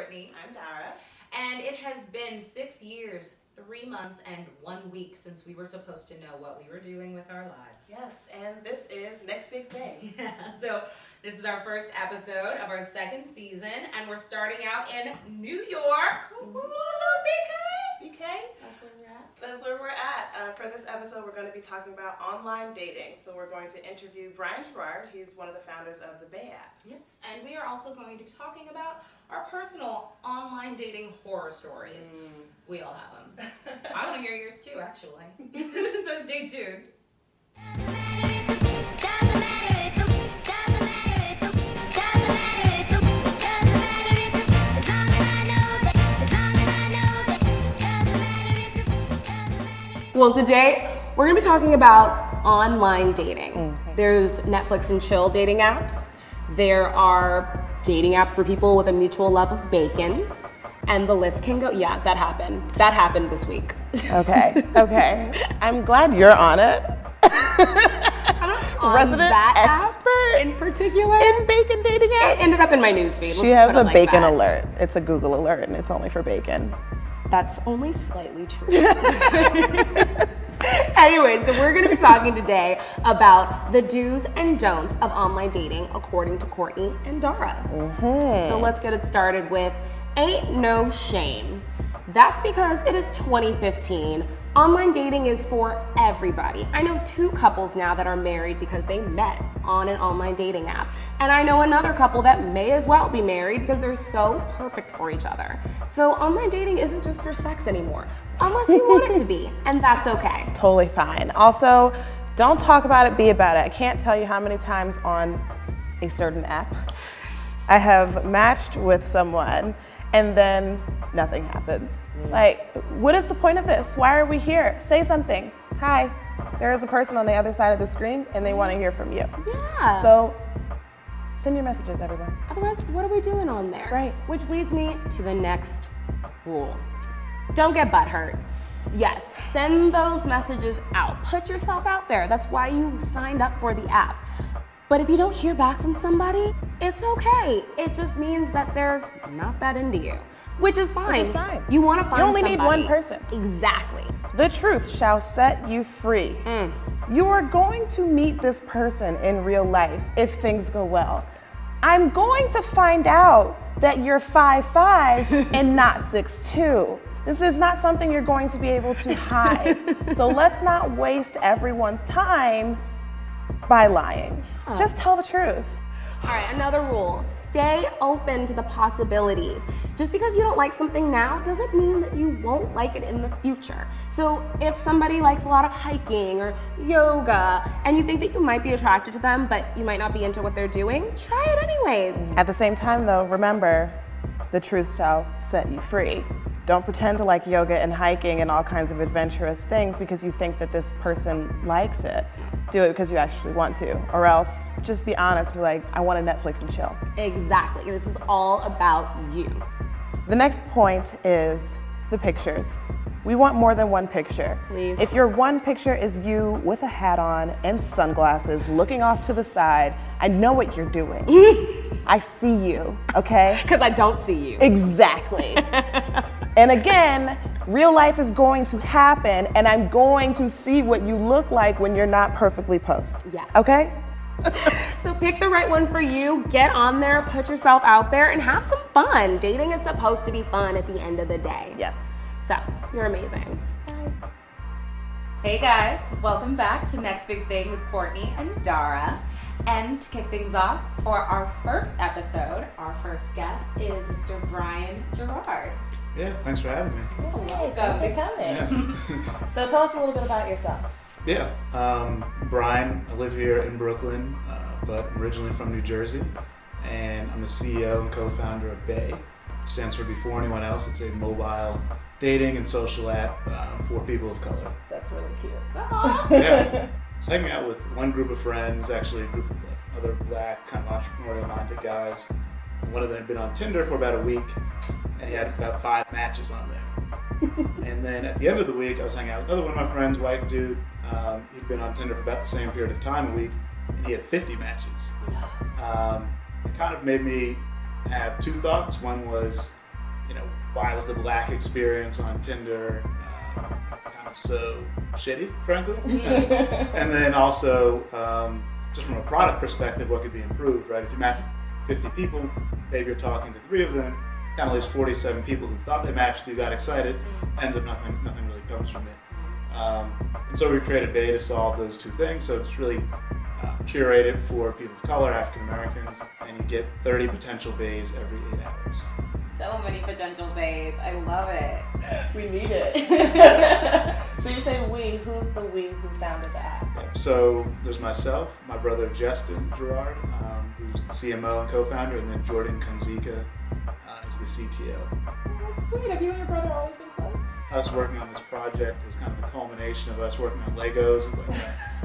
Courtney. I'm Dara. And it has been 6 years, 3 months, and 1 week since we were supposed to know what we were doing with our lives. Yes, and this is Next Big Thing. Yeah, so this is our first episode of our second season, and we're starting out in New York. Woo-hoo. BK? BK? That's where we're at. That's where we're at. For this episode, we're going to be talking about online dating. So we're going to interview Brian Gerard. He's one of the founders of the Bay app. Yes, and we are also going to be talking about our personal online dating horror stories. We all have them. I want to hear yours too, actually. So stay tuned. Well, today we're going to be talking about online dating. There's Netflix and chill dating apps. There are dating apps for people with a mutual love of bacon. And the list can go, yeah, that happened. That happened this week. Okay. I'm glad you're on it. Resident expert in particular in bacon dating apps. It ended up in my newsfeed. She has a bacon alert. It's a Google alert, and it's only for bacon. That's only slightly true. Anyway, so we're going to be talking today about the do's and don'ts of online dating according to Courtney and Dara. So let's get it started with ain't no shame. That's because it is 2015. Online dating is for everybody. I know 2 couples now that are married because they met on an online dating app. And I know another couple that may as well be married because they're so perfect for each other. So online dating isn't just for sex anymore, unless you want it to be, and that's okay. Totally fine. Also, don't talk about it, be about it. I can't tell you how many times on a certain app I have matched with someone and then nothing happens. Like, what is the point of this? Why are we here? Say something. Hi, there is a person on the other side of the screen and they want to hear from you. Yeah. So send your messages, everyone. Otherwise, what are we doing on there? Right. Which leads me to the next rule. Don't get butthurt. Yes, send those messages out. Put yourself out there. That's why you signed up for the app. But if you don't hear back from somebody, it's okay. It just means that they're not that into you, which is fine. Which is fine. You want to find You only somebody. need one person. Exactly. The truth shall set you free. You are going to meet this person in real life if things go well. I'm going to find out that you're 5'5" and not 6'2". This is not something you're going to be able to hide. So let's not waste everyone's time by lying. Just tell the truth. All right, another rule. Stay open to the possibilities. Just because you don't like something now doesn't mean that you won't like it in the future. So if somebody likes a lot of hiking or yoga and you think that you might be attracted to them, but you might not be into what they're doing, try it anyways. At the same time though, remember, the truth shall set you free. Don't pretend to like yoga and hiking and all kinds of adventurous things because you think that this person likes it. Do it because you actually want to, or else just be honest, be like, I want to Netflix and chill. Exactly, this is all about you. The next point is the pictures. We want more than one picture. Please. If your one picture is you with a hat on and sunglasses, looking off to the side, I know what you're doing. I see you, okay? Because I don't see you. Exactly. And again, real life is going to happen and I'm going to see what you look like when you're not perfectly posed. Yes. Okay? So pick the right one for you, get on there, put yourself out there, and have some fun. Dating is supposed to be fun at the end of the day. Yes. So, you're amazing. Hey guys, welcome back to Next Big Thing with Courtney and Dara. And to kick things off, for our first episode, our first guest is Mr. Brian Gerard. Yeah, thanks for having me. Hey, thanks for coming. Yeah. So tell us a little bit about yourself. Yeah, Brian, I live here in Brooklyn, but I'm originally from New Jersey, and I'm the CEO and co-founder of Bay, which stands for Before Anyone Else. It's a mobile dating and social app for people of color. That's really cute. Yeah, I was hanging out with one group of friends, actually a group of other black, kind of entrepreneurial-minded guys. And one of them had been on Tinder for about a week, and he had about 5 matches on there. And then at the end of the week, I was hanging out with another one of my friends, white dude. He'd been on Tinder for about the same period of time, a week, and he had 50 matches. It kind of made me have 2 thoughts. One was, why was the black experience on Tinder kind of so shitty, frankly? And then also, just from a product perspective, what could be improved, right? If you match 50 people, maybe you're talking to 3 of them, kind of leaves 47 people who thought they matched you, got excited, ends up nothing really comes from it. And so we created Bay to solve those 2 things. So it's really curated for people of color, African Americans, and you get 30 potential bays every 8 hours. So many potential bays. I love it. We need it. So you say we. Who's the we who founded the app? Yep. So there's myself, my brother Justin Gerard, who's the CMO and co-founder, and then Jordan Kanzika is the CTO. That's sweet. Have you and your brother always been close? Us working on this project is kind of the culmination of us working on Legos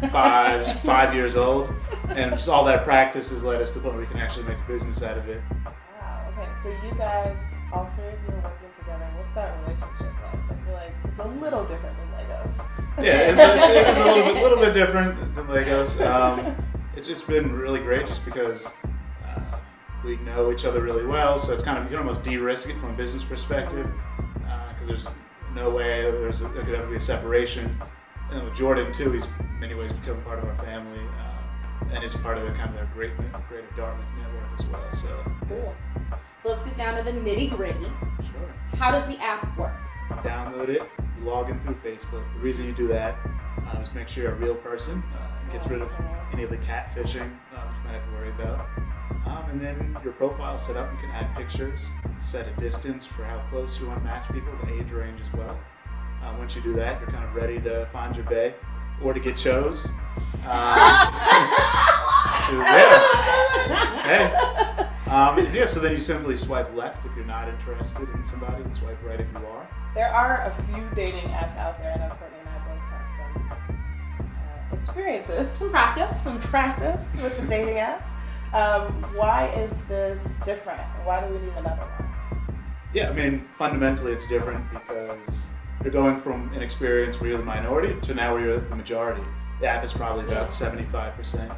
at like 5 years old, and just all that practice has led us to the point where we can actually make a business out of it. Wow. Okay. So you guys, all 3 of you are working together. What's that relationship like? I feel like it's a little different than Legos. Yeah, it's a little bit different than Legos. It's been really great just because we know each other really well, so it's kind of, you can almost de-risk it from a business perspective, because there's no way there could ever be a separation. And then with Jordan too, he's in many ways become part of our family, and is part of their great Dartmouth network as well. So cool. So let's get down to the nitty gritty. Sure. How does the app work? Download it, log in through Facebook. The reason you do that is to make sure you're a real person. It gets rid of any of the catfishing, which you might have to worry about. And then your profile set up, you can add pictures, set a distance for how close you want to match people, the age range as well. Once you do that, you're kind of ready to find your bae or to get chose. So then you simply swipe left if you're not interested in somebody, and swipe right if you are. There are a few dating apps out there. I know Courtney and I both have some experiences, some practice with the dating apps. Why is this different? Why do we need another one? Yeah, I mean, fundamentally it's different because you're going from an experience where you're the minority to now where you're the majority. The app is probably about 75%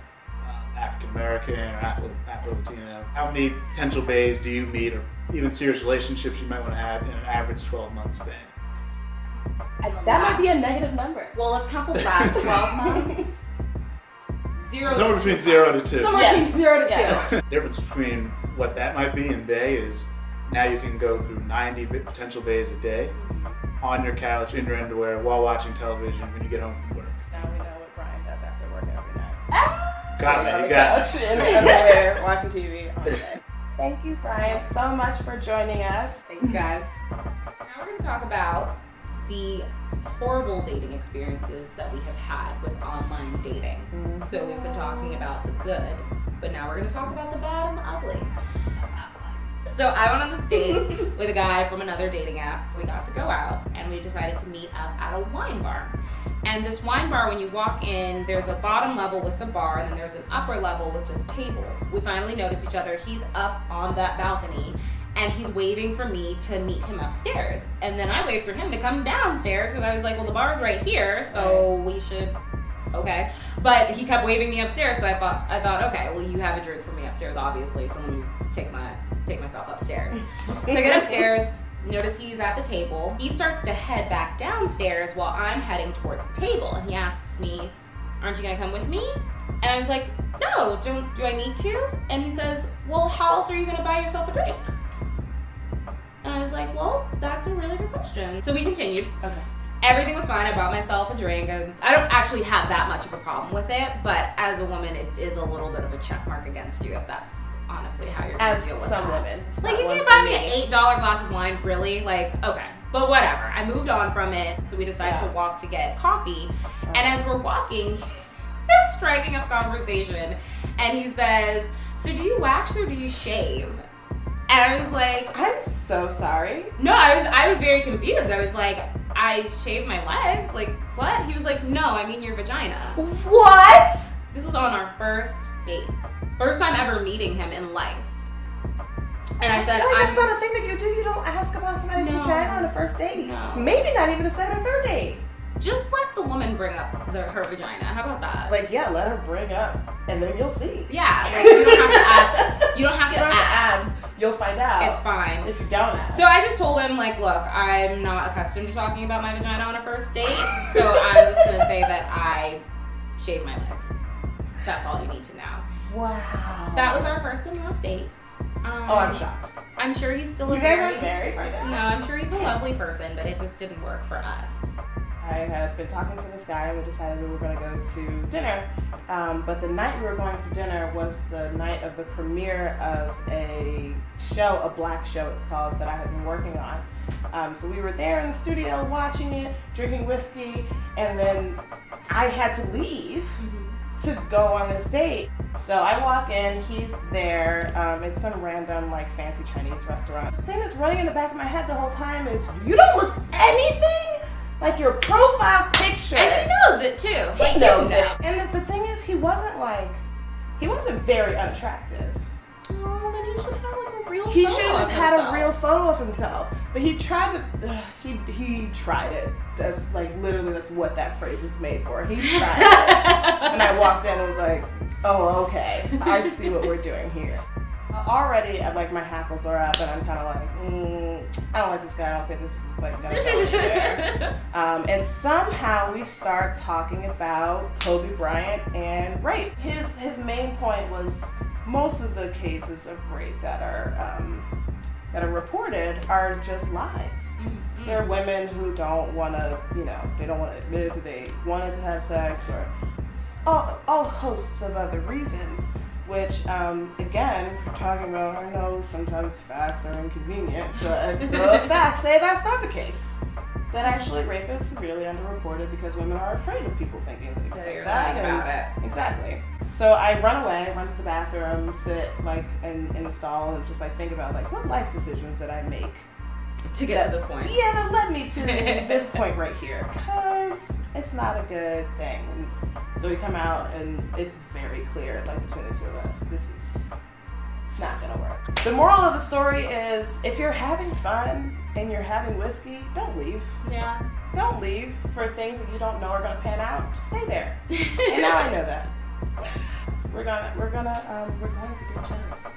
African American or Afro-Latino. How many potential bays do you meet, or even serious relationships you might want to have in an average 12-month span? That might be a negative number. Well, let's count the last 12 months. Somewhere between 0 to 2. Somewhere between 0 to 2. The difference between what that might be and bay is now you can go through 90 potential bays a day on your couch, in your underwear, while watching television when you get home from work. Now we know what Brian does after work every night. Got it, you got it. In the underwear, watching TV all day. Thank you, Brian, so much for joining us. Thanks, guys. Now we're going to talk about the horrible dating experiences that we have had with online dating. So we've been talking about the good, but now we're going to talk about the bad and the ugly. So I went on this date with a guy from another dating app. We got to go out and we decided to meet up at a wine bar. And this wine bar, when you walk in, there's a bottom level with the bar, and then there's an upper level with just tables. We finally notice each other. He's up on that balcony, and he's waving for me to meet him upstairs. And then I waved for him to come downstairs, because I was like, well, the bar's right here, so we should, okay. But he kept waving me upstairs, so I thought, okay, well, you have a drink for me upstairs, obviously, so let me just take myself upstairs. So I get upstairs, notice he's at the table. He starts to head back downstairs while I'm heading towards the table, and he asks me, aren't you gonna come with me? And I was like, no, do I need to? And he says, well, how else are you gonna buy yourself a drink? And I was like, well, that's a really good question. So we continued. Okay. Everything was fine. I bought myself a drink. And I don't actually have that much of a problem with it, but as a woman, it is a little bit of a check mark against you if that's honestly how you're going to deal with some that. women. Like, you can't buy me an $8 glass of wine, really? Like, okay. But whatever. I moved on from it, so we decided to walk to get coffee. And as we're walking, we're striking up conversation, and he says, so do you wax or do you shave? And I was like, I'm so sorry. No, I was very confused. I was like, I shave my legs? Like, what? He was like, no, I mean your vagina. What? This was on our first date. First time ever meeting him in life. And I said, that's not a thing that you do. You don't ask about somebody's vagina on the first date. No. Maybe not even a second or third date. Just let the woman bring up her vagina. How about that? Like, yeah, let her bring up, and then you'll see. Yeah, like you don't have to ask. You don't have to ask. You'll find out. It's fine. If you don't ask. So I just told him, like, look, I'm not accustomed to talking about my vagina on a first date, so I'm just gonna say that I shave my legs. That's all you need to know. Wow. That was our first and last date. I'm shocked. I'm sure he's still You guys are married right now? No, I'm sure he's a lovely person, but it just didn't work for us. I had been talking to this guy and we decided we were going to go to dinner. But the night we were going to dinner was the night of the premiere of a show, a black show it's called, that I had been working on. So we were there in the studio watching it, drinking whiskey, and then I had to leave to go on this date. So I walk in, he's there, it's some random like fancy Chinese restaurant. The thing that's running in the back of my head the whole time is, you don't look anything like your profile picture. And he knows it too. He knows it. And the thing is, he wasn't very unattractive. Oh, then he should have like a real He photo should have of just had himself. a real photo of himself. But he tried to, he tried it. That's like, literally, that's what that phrase is made for. He tried it. And I walked in and was like, oh, okay. I see what we're doing here. Already, like, my hackles are up and I'm kind of like, I don't like this guy. I don't think this is like gonna go anywhere. And somehow we start talking about Kobe Bryant and rape. His main point was most of the cases of rape that are reported are just lies. There are women who don't want to, they don't want to admit that they wanted to have sex, or all hosts of other reasons. Which, again, we're talking about, I know sometimes facts are inconvenient, but the facts say that's not the case. That actually rape is severely underreported because women are afraid of people thinking things like you're that. lying about it. Exactly. So I run away, run to the bathroom, sit like in the stall, and just like think about like what life decisions did I make To get to this point. Yeah, that led me to this point right here, because it's not a good thing. So we come out and it's very clear, like between the two of us, it's not gonna work. The moral of the story is, if you're having fun and you're having whiskey, don't leave. Yeah. Don't leave for things that you don't know are gonna pan out. Just stay there. And now I know that. We're going to get jealous.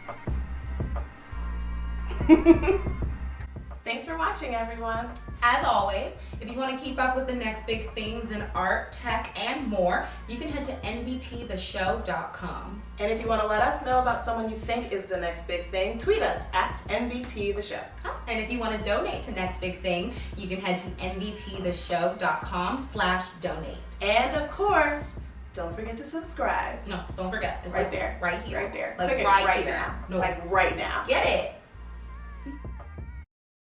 Thanks for watching, everyone. As always, if you want to keep up with the next big things in art, tech, and more, you can head to nbttheshow.com. And if you want to let us know about someone you think is the next big thing, tweet us at NBTTheShow. And if you want to donate to Next Big Thing, you can head to nbttheshow.com/donate. And of course, don't forget to subscribe. No, don't forget. It's Right like there. Right here. Right there. Like Click it right right here. now. No. Like right now. Get it.